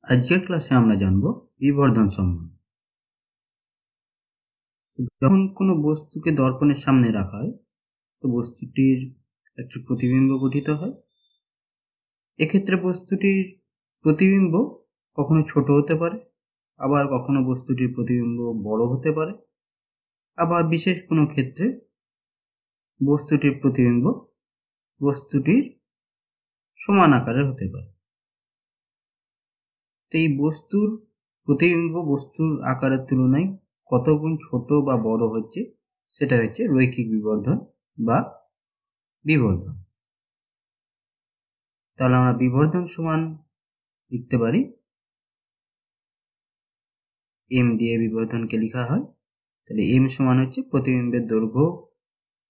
আজকের ক্লাসে আমরা জানব বিবর্ধন সম্বন্ধে। যখন কোনো বস্তুকে দর্পণের সামনে রাখা হয় তো বস্তুটির একটি প্রতিবিম্ব গঠিত হয়। এক্ষেত্রে বস্তুটির প্রতিবিম্ব কখনো ছোট হতে পারে, আবার কখনো বস্তুটির প্রতিবিম্ব বড় হতে পারে, আবার বিশেষ কোনো ক্ষেত্রে বস্তুটির প্রতিবিম্ব বস্তুটির সমান আকারের হতে পারে। তো এই বস্তুর প্রতিবিম্ব বস্তুর আকারের তুলনায় কত গুণ ছোট বা বড় হচ্ছে সেটা হচ্ছে রৈখিক বিবর্ধন বা বিবর্ধন। তাহলে আমরা বিবর্ধন সমান লিখতে পারি, এম দিয়ে বিবর্ধনকে লেখা হয়। তাহলে এম সমান হচ্ছে প্রতিবিম্বের দৈর্ঘ্য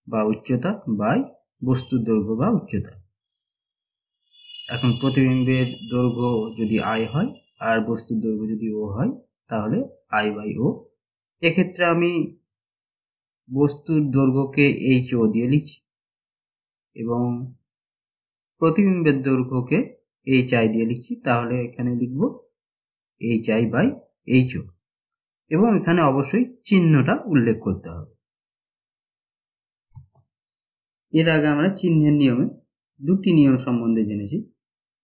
বা উচ্চতা বাই বস্তুর দৈর্ঘ্য বা উচ্চতা। এখন প্রতিবিম্বের দৈর্ঘ্য যদি আই হয় আর বস্তুর দৈর্ঘ্য যদি ও হয় তাহলে আই বাই ও। এক্ষেত্রে আমি বস্তুর দৈর্ঘ্যকে এইচ ও দিয়ে লিখছি এবং প্রতিবিম্বের দৈর্ঘ্যকে এইচ আই দিয়ে লিখছি। তাহলে এখানে লিখব H I by H O এবং এখানে অবশ্যই চিহ্নটা উল্লেখ করতে হবে। এর আগে আমরা চিহ্নের নিয়মে দুটি নিয়ম সম্বন্ধে জেনেছি।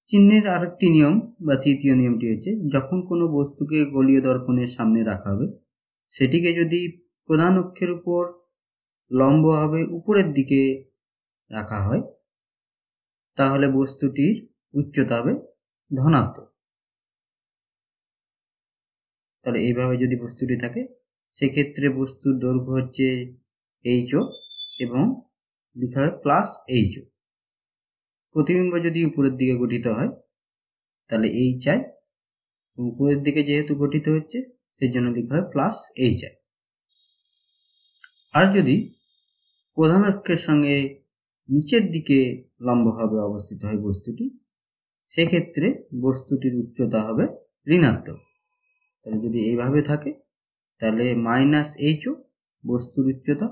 চিহ্নের আরেকটি নিয়ম বা তৃতীয় নিয়মটি হচ্ছে, যখন কোনো বস্তুকে গোলীয় দর্পণের সামনে রাখা হবে সেটিকে যদি প্রধান অক্ষের উপর লম্বভাবে উপরের দিকে রাখা হয় তাহলে বস্তুটির উচ্চতা হবে ধনাত্মক। তাহলে এইভাবে যদি বস্তুটি থাকে সেক্ষেত্রে বস্তুর দৈর্ঘ্য হচ্ছে এইচ ও এবং লেখা হয় প্লাস এইচ ও। প্রতিবিম্ব যদি উপরের দিকে গঠিত হয় তাহলে এইচ আই, উপরের দিকে যেহেতু গঠিত হচ্ছে সেই জন্য লেখা হয় প্লাস এইচ আই। আর যদি প্রধান অক্ষের সঙ্গে নিচের দিকে লম্বভাবে অবস্থিত হয় বস্তুটি, সেক্ষেত্রে বস্তুটির উচ্চতা হবে ঋণাত্মক। তাহলে যদি এইভাবে থাকে তাহলে মাইনাস এইচ ও বস্তুর উচ্চতা,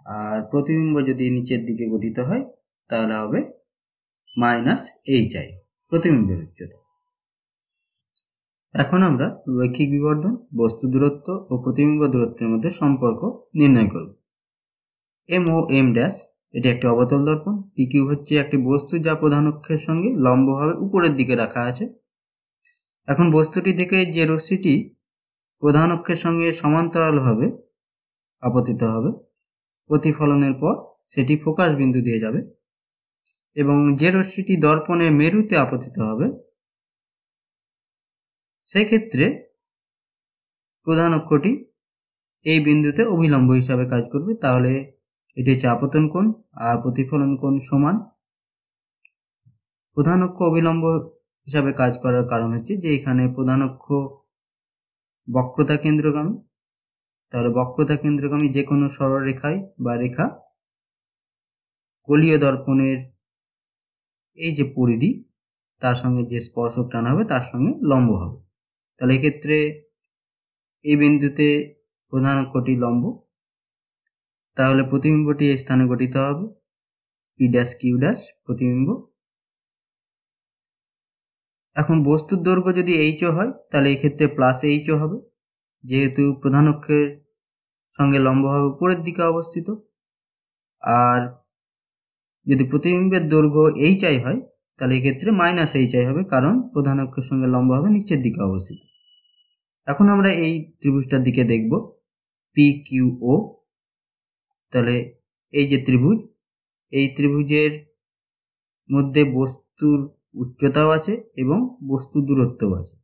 আর প্রতিবিম্ব যদি নিচের দিকে গঠিত হয় তাহলে হবে মাইনাস এইচ আই প্রতিবিম্বের উচ্চতা। এখন আমরা রৈখিক বিবর্ধন, বস্তু দূরত্ব ও প্রতিবিম্ব দূরত্বের মধ্যে সম্পর্ক নির্ণয় করব। এম ও এম ড্যাশ এটি একটি অবতল দর্পণ। পি কিউ হচ্ছে একটি বস্তু যা প্রধান অক্ষের সঙ্গে লম্বভাবে উপরের দিকে রাখা আছে। এখন বস্তুটি থেকে যে রশ্মিটি প্রধান অক্ষের সঙ্গে সমান্তরালভাবে আপতিত হবে, প্রতিফলনের পর সেটি ফোকাস বিন্দু দিয়ে যাবে এবং যে রশ্মিটি দর্পণের মেরুতে আপতিত হবে সেক্ষেত্রে প্রধান অক্ষটি এই বিন্দুতে অভিলম্ব হিসাবে কাজ করবে। তাহলে এটি হচ্ছে আপতন কোণ আর প্রতিফলন কোণ সমান। প্রধান অক্ষ অভিলম্ব হিসাবে কাজ করার কারণ হচ্ছে যে এখানে প্রধান অক্ষ বক্রতা কেন্দ্রগামী। তাহলে বক্রতা কেন্দ্রগামী যে কোনো সরলরেখায় বা রেখা গোলীয় দর্পণের এই যে পরিধি তার সঙ্গে যে স্পর্শক টান হবে তার সঙ্গে লম্ব হবে। তাহলে এক্ষেত্রে এই বিন্দুতে প্রধান অক্ষটি লম্ব, তাহলে প্রতিবিম্বটি এই স্থানে গঠিত হবে পি ড্যাশ কিউ ড্যাশ প্রতিবিম্ব। এখন বস্তুর দৈর্ঘ্য যদি এইচ ও হয় তাহলে এক্ষেত্রে প্লাস এইচ ও হবে, যেহেতু প্রধান অক্ষের সঙ্গে লম্বভাবে উপরের দিকে অবস্থিত। আর যদি প্রতিবিম্বের দৈর্ঘ্য এইচ আই হয় তাহলে এক্ষেত্রে মাইনাস এইচ আই হবে, কারণ প্রধান অক্ষের সঙ্গে লম্বভাবে নিচের দিকে অবস্থিত। এখন আমরা এই ত্রিভুজটার দিকে দেখব পি কিউ ও। তাহলে এই যে ত্রিভুজ, এই ত্রিভুজের মধ্যে বস্তুর উচ্চতাও আছে এবং বস্তুর দূরত্বও আছে।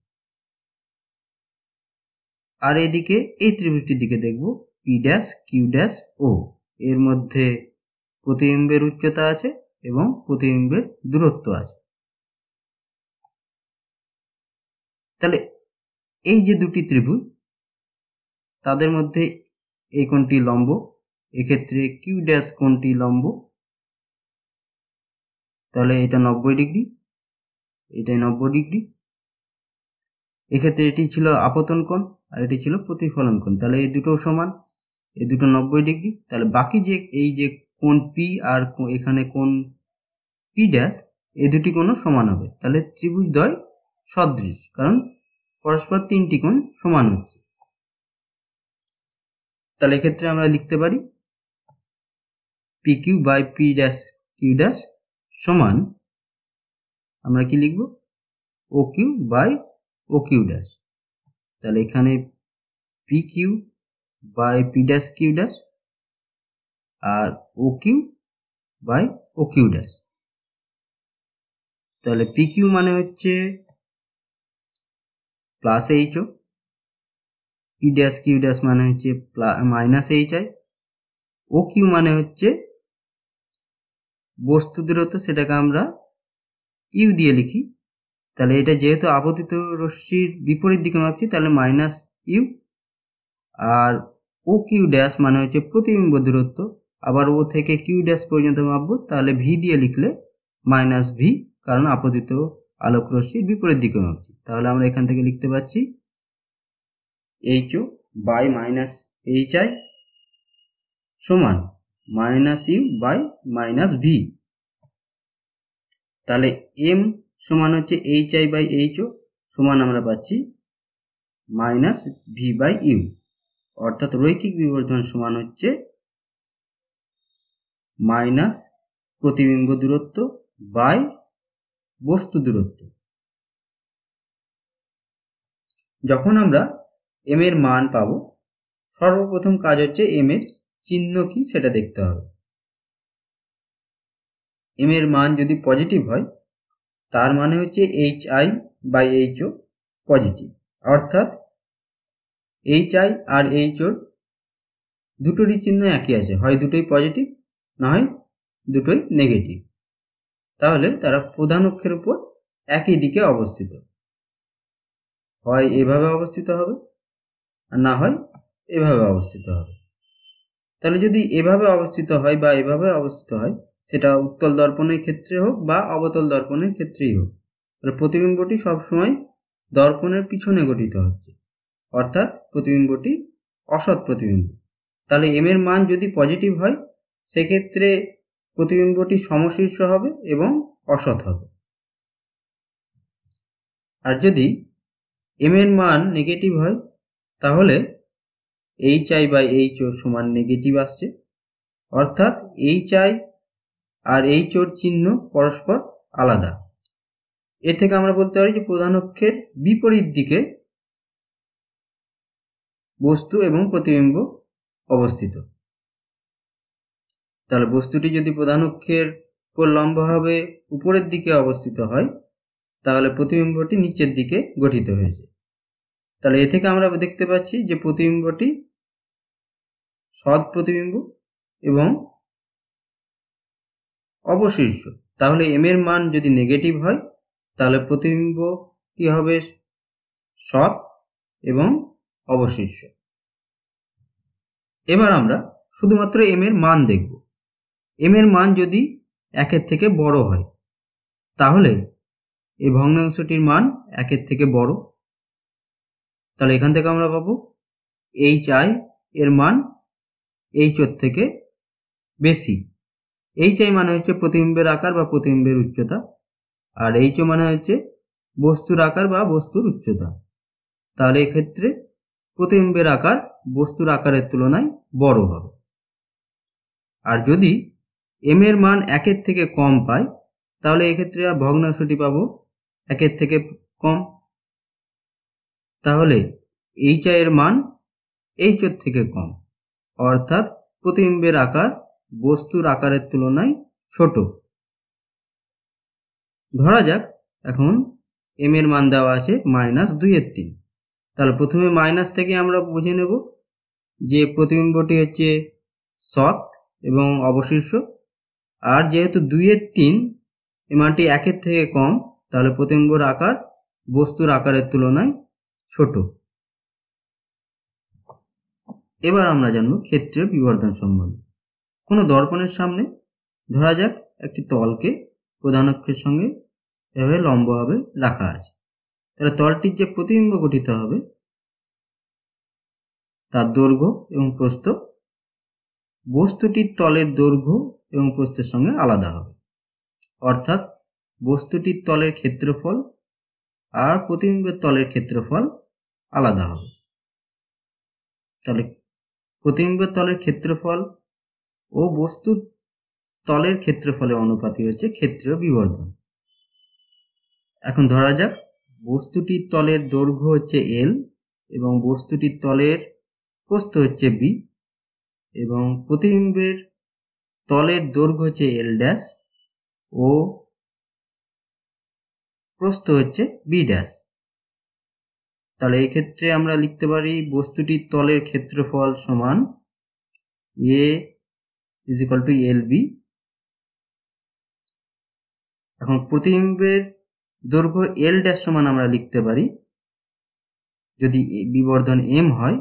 আর এদিকে এই ত্রিভুজটির দিকে দেখব P dash Q dash O, এর মধ্যে প্রতিবিম্বের উচ্চতা আছে এবং প্রতিবিম্বের দূরত্ব আছে। তাহলে এই যে দুটি ত্রিভুজ তাদের মধ্যে এই কোণটি লম্ব, এক্ষেত্রে কিউ ড্যাশ কোণটি লম্ব, তাহলে এটা 90 ডিগ্রি, এটাই 90 ডিগ্রি। এক্ষেত্রে এটি ছিল আপতন কোণ আর এটি ছিল প্রতিফলন কোণ, তাহলে এই দুটো সমান, এই দুটো 90 ডিগ্রি। তাহলে বাকি যে এই যে কোণ পি আর এখানে কোণ পি ড্যাশ, এই দুটি কোণও সমান হবে। তাহলে ত্রিভুজদ্বয় সদৃশ, কারণ পরস্পর তিনটি কোণ সমান হচ্ছে। তাহলে এক্ষেত্রে আমরা লিখতে পারি P Q by P dash Q dash সমান, আমরা কি লিখব, O Q by O Q dash. তাহলে এখানে P Q by P dash Q dash আর ও Q by O Q dash. তাহলে পি কিউ মানে হচ্ছে plus H O, P dash Q dash মানে হচ্ছে minus H I, O Q মানে হচ্ছে বস্তু দূরত্ব, সেটাকে আমরা ইউ দিয়ে লিখি। তাহলে এটা যেহেতু আপতিত রশ্মির বিপরীত দিকে মাপছি, তাহলে মাইনাস ইউ। আর ও কিউ ড্যাশ মানে হচ্ছে প্রতিবিম্ব দূরত্ব, আবার ও থেকে কিউ ড্যাশ পর্যন্ত মাপবো, তাহলে ভি দিয়ে লিখলে মাইনাস ভি, কারণ আপতিত আলোক রশ্মির বিপরীত দিকে মাপছি। তাহলে আমরা এখান থেকে লিখতে পাচ্ছি H O by minus H I সমান minus U by minus V. তাহলে এম সমান হচ্ছে H I by H O সমান আমরা পাচ্ছি মাইনাস ভি বাই ইউ, অর্থাৎ রৈখিক বিবর্ধন সমান হচ্ছে মাইনাস প্রতিবিম্ব দূরত্ব বাই বস্তু দূরত্ব। যখন আমরা এম এর মান পাবো, সর্বপ্রথম কাজ হচ্ছে এম এর চিহ্ন কি সেটা দেখতে হবে। এম এর মান যদি পজিটিভ হয়, তার মানে হচ্ছে H I by H O positive, অর্থাৎ এইচ আই আর এইচ ওর দুটোরই চিহ্ন একই আছে, হয় দুটোই পজিটিভ না হয় দুটোই নেগেটিভ। তাহলে তারা প্রধান অক্ষের উপর একই দিকে অবস্থিত, হয় এভাবে অবস্থিত হবে আর না হয় এভাবে অবস্থিত হবে। তাহলে যদি এভাবে অবস্থিত হয় বা এভাবে অবস্থিত হয়, সেটা উত্তল দর্পণের ক্ষেত্রে হোক বা অবতল দর্পণের ক্ষেত্রেই হোক, তাহলে প্রতিবিম্বটি সবসময় দর্পণের পিছনে গঠিত হচ্ছে, অর্থাৎ প্রতিবিম্বটি অসৎ প্রতিবিম্ব। তাহলে এম এর মান যদি পজিটিভ হয়, সেক্ষেত্রে প্রতিবিম্বটি সমশীর্ষ হবে এবং অসৎ হবে। আর যদি এম এর মান নেগেটিভ হয়, তাহলে H I by H O সমান নেগেটিভ আসছে, অর্থাৎ এইচ আই আর এইচ ওর চিহ্ন পরস্পর আলাদা। এর থেকে আমরা বলতে পারি যে প্রধান অক্ষের বিপরীত দিকে বস্তু এবং প্রতিবিম্ব অবস্থিত। তাহলে বস্তুটি যদি প্রধান অক্ষের উপর লম্বভাবে উপরের দিকে অবস্থিত হয়, তাহলে প্রতিবিম্বটি নিচের দিকে গঠিত হয়েছে। তাহলে এ থেকে আমরা দেখতে পাচ্ছি যে প্রতিবিম্বটি সৎ প্রতিবিম্ব এবং অবশীর্ষ। তাহলে এম এর মান যদি নেগেটিভ হয়, তাহলে প্রতিবিম্ব কি হবে, সৎ এবং অবশীর্ষ। এবার আমরা শুধুমাত্র এম এর মান দেখব। এম এর মান যদি একের থেকে বড় হয়, তাহলে এই ভগ্নাংশটির মান একের থেকে বড়। তাহলে এখান থেকে আমরা পাবো এইচ আই এর মান এইচ ওর থেকে বেশি। এইচ আই মানে হচ্ছে প্রতিবিম্বের আকার বা প্রতিবিম্বের উচ্চতা, আর এইচ ও মানে হচ্ছে বস্তুর আকার বা বস্তুর উচ্চতা। তাহলে এক্ষেত্রে প্রতিবিম্বের আকার বস্তুর আকারের তুলনায় বড় হবে। আর যদি এম এর মান একের থেকে কম পাই, তাহলে এক্ষেত্রে ভগ্নাংশটি পাবো একের থেকে কম। তাহলে এইচ আই এর মান এইচ ওর থেকে কম, অর্থাৎ প্রতিবিম্বের আকার বস্তুর আকারের তুলনায় ছোট। ধরা যাক এখন এম এর মান দেওয়া আছে -2/3। তাহলে প্রথমে মাইনাস থেকে আমরা বুঝে নেব যে প্রতিবিম্বটি হচ্ছে সৎ এবং অবশীর্ষ। আর যেহেতু 2/3 এই মানটি একের থেকে কম, তাহলে প্রতিবিম্বর আকার বস্তুর আকারের তুলনায় ছোট। এবার আমরা জানব ক্ষেত্রের বিবর্ধন সম্বন্ধে। কোনো দর্পণের সামনে ধরা যাক একটি তলকে প্রধান অক্ষের সঙ্গে এভাবে লম্বভাবে রাখা আছে। তাহলে তলটির যে প্রতিবিম্ব গঠিত হবে, তার দৈর্ঘ্য এবং প্রস্থ বস্তুটির তলের দৈর্ঘ্য এবং প্রস্থের সঙ্গে আলাদা হবে। অর্থাৎ বস্তুটির তলের ক্ষেত্রফল আর প্রতিবিম্বের তলের ক্ষেত্রফল আলাদা হবে। তাহলে প্রতিবিম্বের তলের ক্ষেত্রফল ও বস্তুর তলের ক্ষেত্রফলের অনুপাতই হচ্ছে ক্ষেত্রীয় বিবর্ধন। এখন ধরা যাক বস্তুটির তলের দৈর্ঘ্য হচ্ছে L এবং বস্তুটির তলের প্রস্থ হচ্ছে B এবং প্রতিবিম্বের তলের দৈর্ঘ্য হচ্ছে L' ও প্রস্থ হচ্ছে B'। তাহলে এই ক্ষেত্রে আমরা লিখতে পারি বস্তুটির তলের ক্ষেত্রফল সমান A = LB। এখন প্রতিবিম্বের দৈর্ঘ্য L' সমান আমরা লিখতে পারি, যদি বিবর্ধন m হয়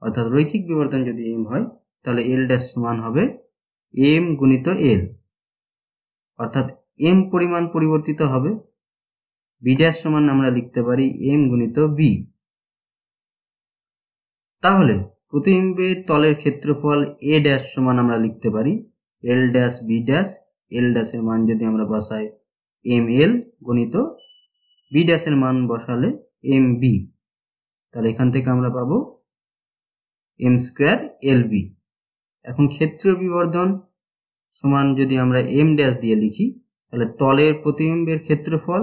অর্থাৎ রৈখিক বিবর্ধন যদি m হয় তাহলে L' সমান হবে m গুণিত L, অর্থাৎ m পরিমাণ পরিবর্তিত হবে। B' সমান আমরা লিখতে পারি m গুণিত B। তাহলে প্রতিবিম্বের তলের ক্ষেত্রফল A' সমান আমরা লিখতে পারি L' B'। L' এর মান যদি আমরা বসাই mL গুণিত B' এর মান বসালে mB। তাহলে এখান থেকে আমরা পাবো m² LB। এখন ক্ষেত্রীয় বিবর্ধন সমান যদি আমরা m' দিয়ে লিখি তাহলে তলের প্রতিবিম্বের ক্ষেত্রফল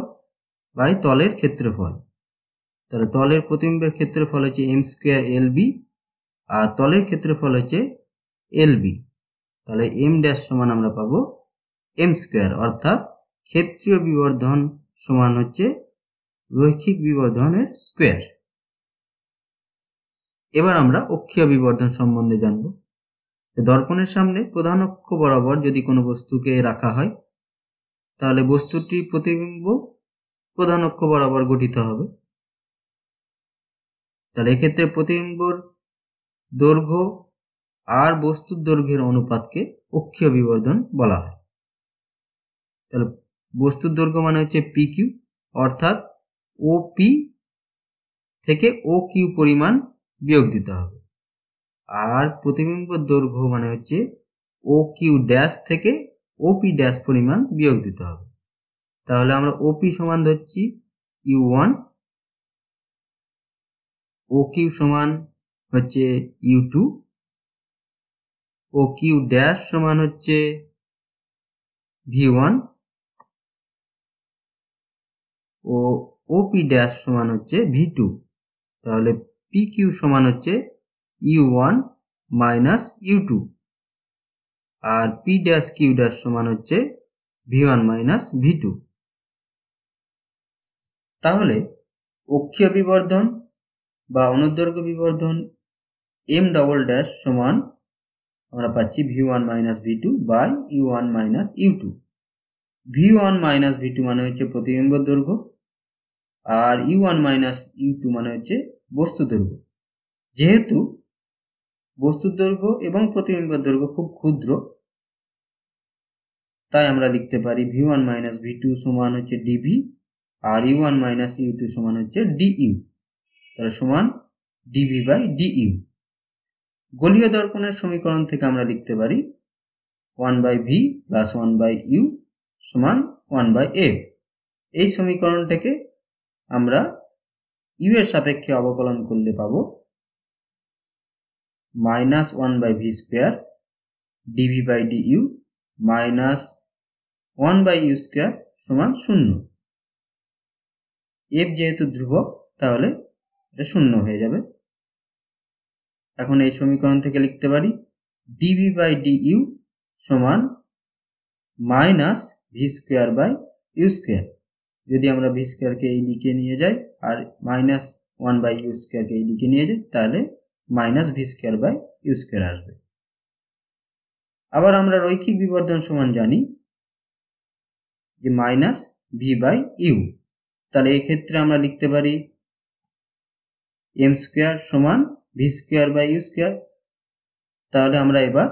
বাই তলের ক্ষেত্রফল। তাহলে তলের প্রতিবিম্বের ক্ষেত্রফল হচ্ছে m² LB আর তলের ক্ষেত্রফল হচ্ছে LB। তাহলে m' সমান আমরা পাবো m², অর্থাৎ ক্ষেত্রীয় বিবর্ধন সমান হচ্ছে রৈখিক বিবর্ধনের স্কয়ার। এবার আমরা অক্ষীয় বিবর্ধন সম্বন্ধে জানব। দর্পণের সামনে প্রধান অক্ষ বরাবর যদি কোনো বস্তুকে রাখা হয় তাহলে বস্তুটির প্রতিবিম্ব প্রধান অক্ষ বরাবর গঠিত হবে। তাহলে এক্ষেত্রে প্রতিবিম্বর দৈর্ঘ্য আর বস্তুর দৈর্ঘ্যের অনুপাতকে অক্ষীয় বিবর্ধন বলা হয়। তাহলে বস্তুর দৈর্ঘ্য মানে হচ্ছে PQ, অর্থাৎ OP থেকে OQ পরিমাণ বিয়োগ দিতে হবে, আর প্রতিবিম্বর দৈর্ঘ্য মানে হচ্ছে OQ' থেকে OP' পরিমাণ বিয়োগ দিতে হবে। তাহলে আমরা OP সমান ধরছি U1, OQ সমান হচ্ছে U2, OQ' সমান হচ্ছে V1 ও OP' সমান হচ্ছে V2। তাহলে PQ সমান হচ্ছে U1 মাইনাস U2 আর P', Q' সমান হচ্ছে V1 মাইনাস V2। তাহলে অক্ষীয় বিবর্ধন বা অনুদৈর্ঘ্য বিবর্ধন m" সমান আমরা পাচ্ছি V1 minus V2 by U1 minus U2। V1 minus V2 মানে হচ্ছে প্রতিবিম্বর দৈর্ঘ্য আর U1 মাইনাস U2 মানে হচ্ছে বস্তু দৈর্ঘ্য। যেহেতু বস্তুর দৈর্ঘ্য এবং প্রতিবিম্বর দৈর্ঘ্য খুব ক্ষুদ্র, তাই আমরা লিখতে পারি V1 মাইনাস V2 সমান হচ্ছে dV আর U1 মাইনাস U2 সমান হচ্ছে du। তাহলে সমান dV বাই du। গোলীয় দর্পণের সমীকরণ থেকে আমরা লিখতে পারি 1/v প্লাস 1/u সমান 1/f। এই সমীকরণ থেকে আমরা u এর সাপেক্ষে অবকলন করলে পাবো minus 1/v² dv by du minus 1/u² সমান 0। f যেহেতু ধ্রুবক তাহলে এটা 0 হয়ে যাবে। এখন এই সমীকরণ থেকে লিখতে পারি dv বাই du সমান মাইনাস v² বাই u²। যদি আমরা v² কে এই দিকে নিয়ে যাই আর মাইনাস 1/u² কে এই দিকে নিয়ে যাই তাহলে মাইনাস v² বাই u² আসবে। আবার আমরা রৈখিক বিবর্ধন সমান জানি যে মাইনাস v বাই u। তাহলে এই ক্ষেত্রে আমরা লিখতে পারি m² সমান v² বাই u²। তাহলে আমরা এবার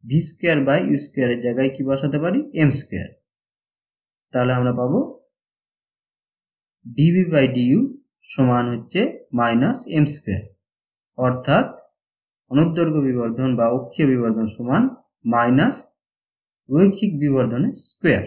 v² বাই u² এর জায়গায় কি বসাতে পারি m²। তাহলে আমরা পাবো dv বাই du সমান হচ্ছে মাইনাস m², অর্থাৎ অনুদৈর্ঘ্য বিবর্ধন বা অক্ষীয় বিবর্ধন সমান মাইনাস রৈখিক বিবর্ধনের স্কয়ার।